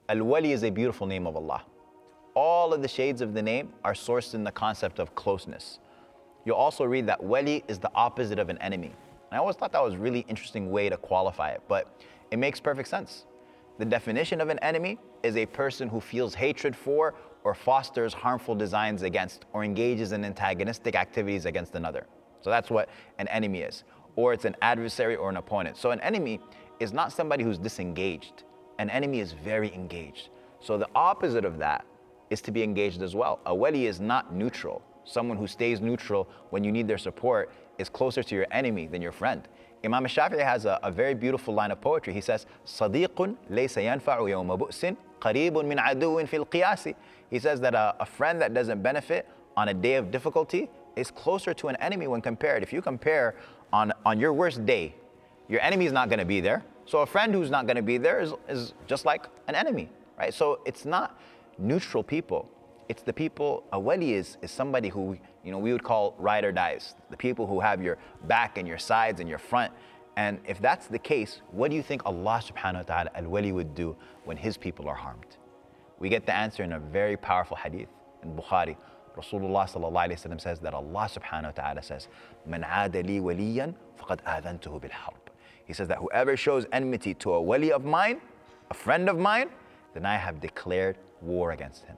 Al-Wali is a beautiful name of Allah. All of the shades of the name are sourced in the concept of closeness. You'll also read that Wali is the opposite of an enemy. I always thought that was a really interesting way to qualify it, but it makes perfect sense. The definition of an enemy is a person who feels hatred for or fosters harmful designs against or engages in antagonistic activities against another. So that's what an enemy is. Or it's an adversary or an opponent. So an enemy is not somebody who's disengaged. An enemy is very engaged. So the opposite of that is to be engaged as well. A wali is not neutral. Someone who stays neutral when you need their support is closer to your enemy than your friend. Imam Shafi'i has a very beautiful line of poetry. He says, صَدِيقٌ لَيْسَ يَنْفَعُ يَوْمَ بُؤْسٍ قَرِيبٌ مِنْ عَدُوٍ فِي الْقِيَاسِ. He says that a friend that doesn't benefit on a day of difficulty is closer to an enemy when compared. If you compare on your worst day, your enemy is not going to be there. So a friend who's not going to be there is just like an enemy, right? So it's not neutral people. It's the people. A wali is somebody who, we would call ride or dies. The people who have your back and your sides and your front. And if that's the case, what do you think Allah subhanahu wa ta'ala al-wali would do when his people are harmed? We get the answer in a very powerful hadith in Bukhari. Rasulullah sallallahu alayhi wa sallam says that Allah subhanahu wa ta'ala says, "Man aada li waliyan faqad adhantuhu bil harb." He says that whoever shows enmity to a wali of mine, a friend of mine, then I have declared war against him.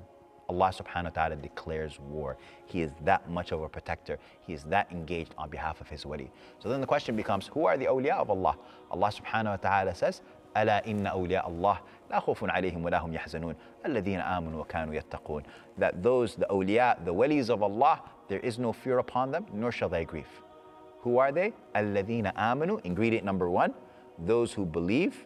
Allah subhanahu wa ta'ala declares war. He is that much of a protector. He is that engaged on behalf of his wali. So then the question becomes, who are the awliya of Allah? Allah subhanahu wa ta'ala says, أَلَا إِنَّ أَوْلِيَاءَ اللَّهِ لَا خَوْفٌ عَلَيْهِمْ وَلَا هُمْ يَحْزَنُونَ الَّذِينَ آمَنُوا وَكَانُوا يَتَّقُونَ. That those, the awliya, the walis of Allah, there is no fear upon them, nor shall they grieve. Who are they? الَّذِينَ آمَنُوا, ingredient number one, those who believe,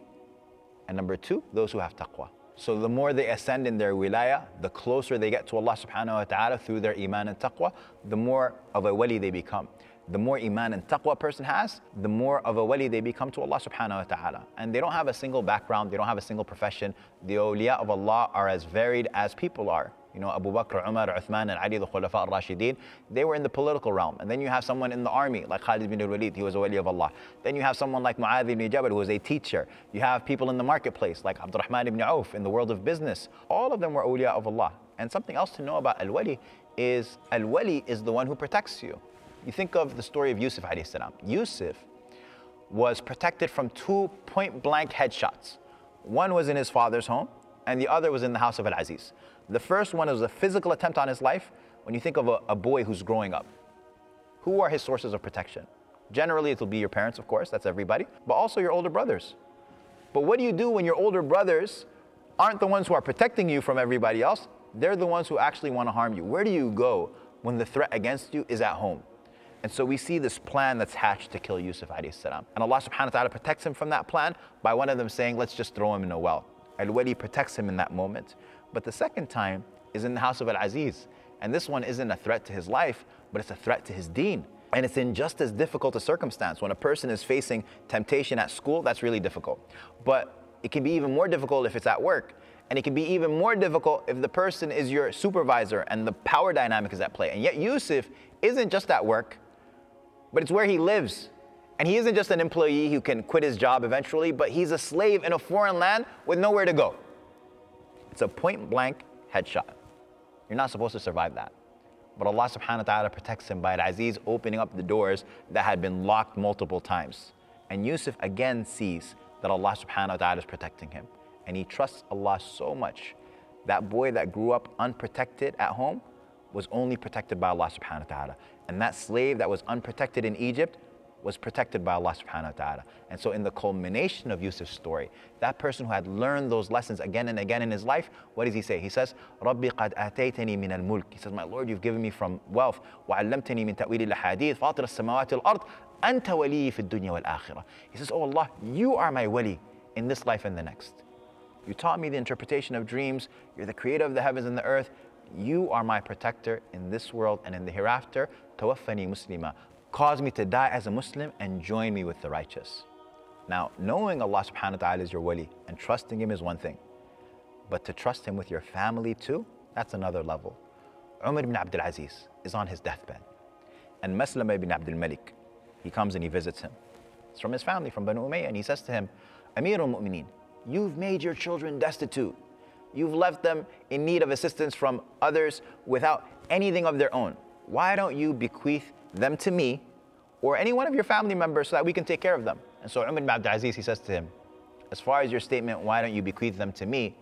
and number two, those who have taqwa. So the more they ascend in their wilaya, the closer they get to Allah subhanahu wa ta'ala through their iman and taqwa, the more of a wali they become. The more iman and taqwa a person has, the more of a wali they become to Allah subhanahu wa ta'ala. And they don't have a single background, they don't have a single profession. The awliya of Allah are as varied as people are. Abu Bakr, Umar, Uthman, and Ali, the Khulafa al-Rashideen, they were in the political realm. And then you have someone in the army, like Khalid bin al-Walid, he was a wali of Allah. Then you have someone like Mu'adh ibn Jabal, who was a teacher. You have people in the marketplace, like Abdurrahman ibn Auf, in the world of business. All of them were awliya of Allah. And something else to know about al-wali is the one who protects you. You think of the story of Yusuf alayhi salam. Yusuf was protected from two point-blank headshots. One was in his father's home, and the other was in the house of Al-Aziz. The first one was a physical attempt on his life. When you think of a boy who's growing up, who are his sources of protection? Generally, it'll be your parents, of course, that's everybody, but also your older brothers. But what do you do when your older brothers aren't the ones who are protecting you from everybody else? They're the ones who actually want to harm you. Where do you go when the threat against you is at home? And so we see this plan that's hatched to kill Yusuf alayhi salam. And Allah subhanahu wa ta'ala protects him from that plan by one of them saying, let's just throw him in a well. Al-Wali protects him in that moment. But the second time is in the house of Al-Aziz. And this one isn't a threat to his life, but it's a threat to his deen. And it's in just as difficult a circumstance. When a person is facing temptation at school, that's really difficult. But it can be even more difficult if it's at work. And it can be even more difficult if the person is your supervisor and the power dynamic is at play. And yet Yusuf isn't just at work, but it's where he lives. And he isn't just an employee who can quit his job eventually, but he's a slave in a foreign land with nowhere to go. It's a point-blank headshot. You're not supposed to survive that. But Allah subhanahu wa ta'ala protects him by Al-Aziz opening up the doors that had been locked multiple times. And Yusuf again sees that Allah subhanahu wa ta'ala is protecting him. And he trusts Allah so much. That boy that grew up unprotected at home was only protected by Allah subhanahu wa ta'ala. And that slave that was unprotected in Egypt was protected by Allah subhanahu wa ta'ala. And so in the culmination of Yusuf's story, that person who had learned those lessons again and again in his life, what does he say? He says, Rabbi qad ataytani min al-mulk. He says, my Lord, you've given me from wealth. وَعَلَّمْتَنِي مِن تَأْوِيلِ الْأَحَادِيثِ فَاطِرَ السَّمَاوَاتِ وَالْأَرْضِ أَنْتَ وَلِيِّي فِي الدُّنْيَا وَالْآخِرَةِ. He says, oh Allah, you are my wali in this life and the next. You taught me the interpretation of dreams. You're the creator of the heavens and the earth. You are my protector in this world and in the hereafter. Tawaffani muslima. Cause me to die as a Muslim and join me with the righteous. Now, knowing Allah subhanahu wa ta'ala is your wali and trusting him is one thing. But to trust him with your family too, that's another level. Umar ibn Abdul Aziz is on his deathbed. And Maslama ibn Abdul Malik, he comes and he visits him. It's from his family, from Banu Umayyah, and he says to him, Amir al-Mu'mineen, you've made your children destitute. You've left them in need of assistance from others without anything of their own. Why don't you bequeath them to me or any one of your family members so that we can take care of them? And so Umar ibn Abdul Aziz, he says to him, as far as your statement, why don't you bequeath them to me,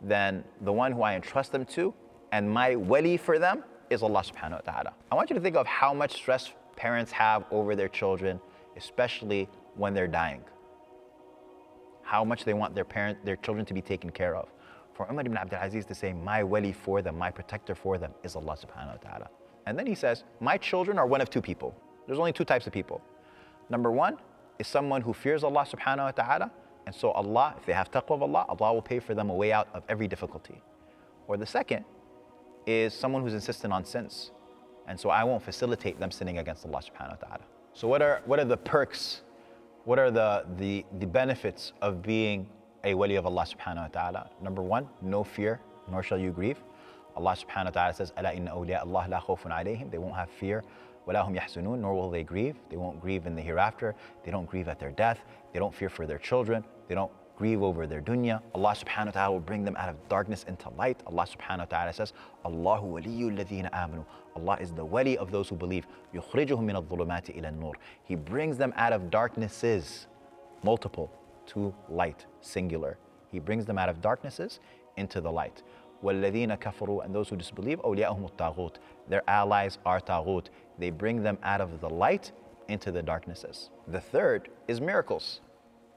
then the one who I entrust them to and my wali for them is Allah subhanahu wa ta'ala. I want you to think of how much stress parents have over their children, especially when they're dying. How much they want their children to be taken care of. For Umar ibn Abdul Aziz to say, my wali for them, my protector for them is Allah subhanahu wa ta'ala. And then he says, my children are one of two people. There's only two types of people. Number one is someone who fears Allah subhanahu wa ta'ala, and so Allah, if they have taqwa of Allah, Allah will pay for them a way out of every difficulty. Or the second is someone who's insistent on sins, and so I won't facilitate them sinning against Allah subhanahu wa ta'ala. So what are the perks, what are the benefits of being a wali of Allah subhanahu wa ta'ala? Number one, no fear, nor shall you grieve. Allah subhanahu wa ta'ala says, أَلَا إِنَّ أَوْلِيَاءَ اللَّهِ لَا خَوْفٌ عَلَيْهِمْ. They won't have fear. وَلَا هُمْ يَحْزُنُونَ. Nor will they grieve. They won't grieve in the hereafter. They don't grieve at their death. They don't fear for their children. They don't grieve over their dunya. Allah subhanahu wa ta'ala will bring them out of darkness into light. Allah subhanahu wa ta'ala says, Allahu waliyyu alladhina amanu. Allah is the wali of those who believe. يُخْرِجُهُم مِّنَ الظُّلُمَاتِ إِلَى النُّورِ. He brings them out of darknesses, multiple, to light, singular. He brings them out of darknesses into the light. وَالَّذِينَ كَفَرُوا. And those who disbelieve, أَوْلِيَاءُهُمُ الطَّاغُوتِ. Their allies are taghut. They bring them out of the light into the darknesses. The third is miracles.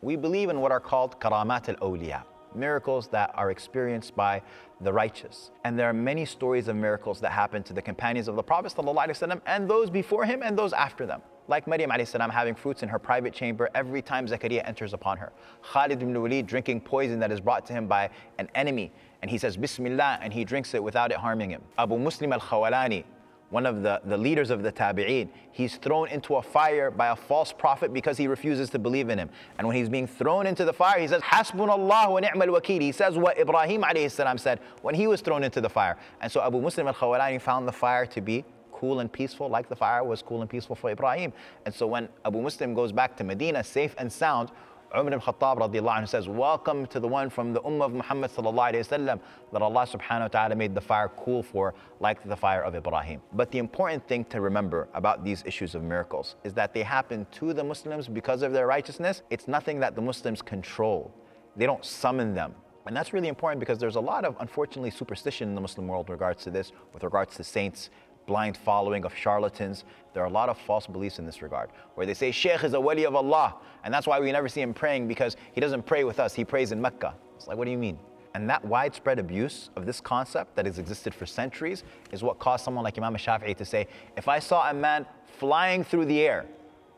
We believe in what are called karamat al-awliya, miracles that are experienced by the righteous. And there are many stories of miracles that happened to the companions of the Prophet ﷺ and those before him and those after them. Like Maryam ﷺ having fruits in her private chamber every time Zakaria enters upon her. Khalid ibn Walid drinking poison that is brought to him by an enemy, and he says Bismillah, and he drinks it without it harming him. Abu Muslim al-Khawalani, one of the leaders of the Tabi'een, he's thrown into a fire by a false prophet because he refuses to believe in him. And when he's being thrown into the fire, he says, Hasbunallah wa ni'mal wakeel. He says what Ibrahim alayhi salam said when he was thrown into the fire. And so Abu Muslim al-Khawalani found the fire to be cool and peaceful, like the fire was cool and peaceful for Ibrahim. And so when Abu Muslim goes back to Medina safe and sound, Umar ibn Khattab radiallahu anhu says, welcome to the one from the ummah of Muhammad sallallahu alayhi wasallam that Allah subhanahu wa ta'ala made the fire cool for, like the fire of Ibrahim. But the important thing to remember about these issues of miracles is that they happen to the Muslims because of their righteousness. It's nothing that the Muslims control. They don't summon them. And that's really important because there's a lot of, unfortunately, superstition in the Muslim world in regards to this, with regards to saints, blind following of charlatans. There are a lot of false beliefs in this regard, where they say Shaykh is a wali of Allah, and that's why we never see him praying, because he doesn't pray with us, he prays in Mecca. It's like, what do you mean? And that widespread abuse of this concept that has existed for centuries is what caused someone like Imam Shafi'i to say, if I saw a man flying through the air,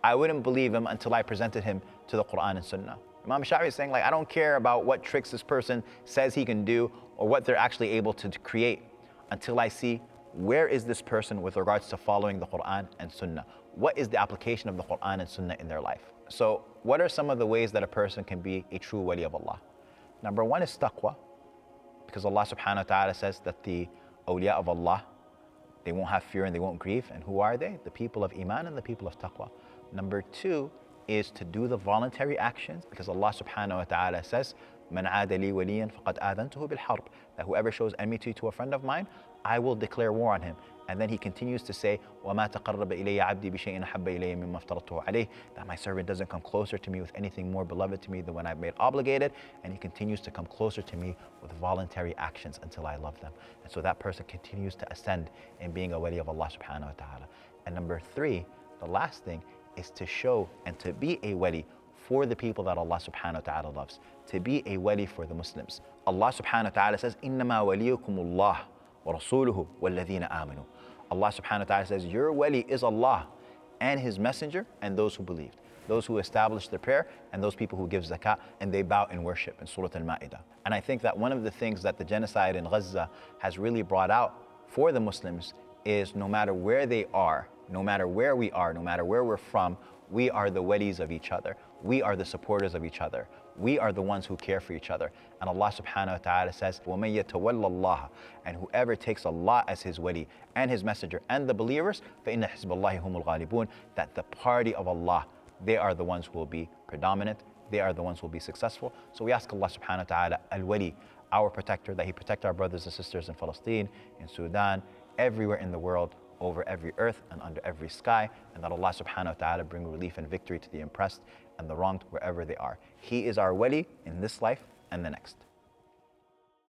I wouldn't believe him until I presented him to the Quran and Sunnah. Imam Shafi'i is saying, like, I don't care about what tricks this person says he can do or what they're actually able to create until I see where is this person with regards to following the Quran and Sunnah? What is the application of the Quran and Sunnah in their life? So what are some of the ways that a person can be a true wali of Allah? Number one is taqwa, because Allah subhanahu wa ta'ala says that the awliya of Allah, they won't have fear and they won't grieve. And who are they? The people of iman and the people of taqwa. Number two is to do the voluntary actions, because Allah subhanahu wa ta'ala says, Man aada li waliyan faqad aadhantuhu bil harb. That whoever shows enmity to a friend of mine, I will declare war on him. And then he continues to say, وَمَا تَقَرَّبَ إِلَيَّ عَبْدِي بِشَيْءٍ أَحَبَّ إِلَيَّ مِمَّا افْتَرَضْتُهُ عَلَيْهِ. That my servant doesn't come closer to me with anything more beloved to me than when I've made obligated. And he continues to come closer to me with voluntary actions until I love them. And so that person continues to ascend in being a wali of Allah subhanahu wa ta'ala. And number three, the last thing, is to show and to be a wali for the people that Allah subhanahu wa ta'ala loves. To be a wali for the Muslims. Allah subhanahu wa ta'ala says, إِنَّمَا وَلِيُّكُمُ اللَّهُ وَرَسُولُهُ وَالَّذِينَ آمَنُوا. Allah subhanahu wa ta'ala says, your wali is Allah and His messenger and those who believed. Those who establish the prayer and those people who give zakah and they bow in worship in Surah Al-Ma'idah. And I think that one of the things that the genocide in Gaza has really brought out for the Muslims is no matter where they are, no matter where we are, no matter where we're from, we are the walis of each other. We are the supporters of each other. We are the ones who care for each other. And Allah subhanahu wa ta'ala says, وَمَن يَتَوَلَّ اللَّهَ. And whoever takes Allah as his wali and his messenger and the believers, فَإِنَّ حِزْبَ اللَّهِ هُمُ الْغَالِبُونَ. That the party of Allah, they are the ones who will be predominant. They are the ones who will be successful. So we ask Allah subhanahu wa ta'ala, al-wali, our protector, that He protect our brothers and sisters in Palestine, in Sudan, everywhere in the world, over every earth and under every sky, and that Allah subhanahu wa ta'ala bring relief and victory to the oppressed and the wronged wherever they are. He is our wali in this life and the next.